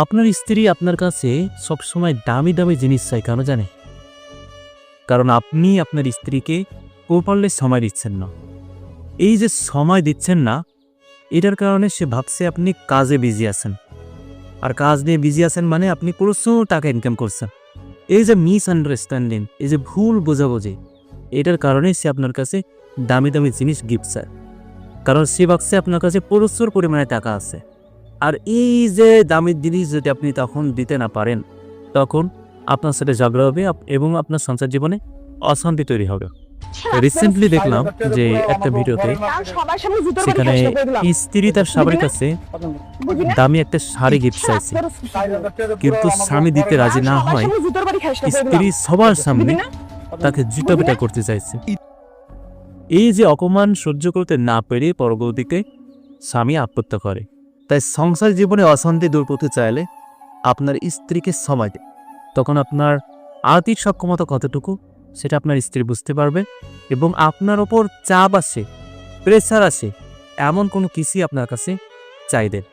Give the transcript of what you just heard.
আপনার স্ত্রী আপনার কাছে সবসময় দামি দামি জিনিস চায় কেন জানে? কারণ আপনি আপনার স্ত্রীকে প্রপারলি সময় দিচ্ছেন না। এই যে সময় দিচ্ছেন না, এটার কারণে সে ভাবছে আপনি কাজে বিজি আছেন। আর কাজ নিয়ে বিজি আছেন মানে আপনি প্রচুর টাকা ইনকাম করছেন। এই যে মিসআন্ডারস্ট্যান্ডিং, এই যে ভুল বোঝাবুঝি, এটার কারণে সে আপনার কাছে দামি দামি জিনিস গিফট চায়। কারণ সে ভাবছে আপনার কাছে প্রচুর পরিমাণে টাকা আছে। আর এই যে দামি জিনিস যদি আপনি তখন দিতে না পারেন, তখন আপনার সাথে ঝগড়া হবে এবং আপনার সংসার জীবনে অশান্তি তৈরি হবে। রিসেন্টলি দেখলাম যে একটা ভিডিওতে সেখানে স্ত্রী তার স্বামীর কাছে দামি একটা শাড়ি গিফট চাইছে, কিন্তু স্বামী দিতে রাজি না হয় স্ত্রী সবার সামনে তাকে জুতা পেটা করতে চাইছে। এই যে অপমান সহ্য করতে না পেরে পরবর্তীতে স্বামী আত্মহত্যা করে। তাই সংসার জীবনে অশান্তি দূর করতে চাইলে আপনার স্ত্রীকে সময় দিন। তখন আপনার আর্থিক সক্ষমতা কতটুকু সেটা আপনার স্ত্রী বুঝতে পারবে এবং আপনার ওপর চাপ আসে, প্রেসার আসে, এমন কোনো কিছুই আপনার কাছে চাইবেন।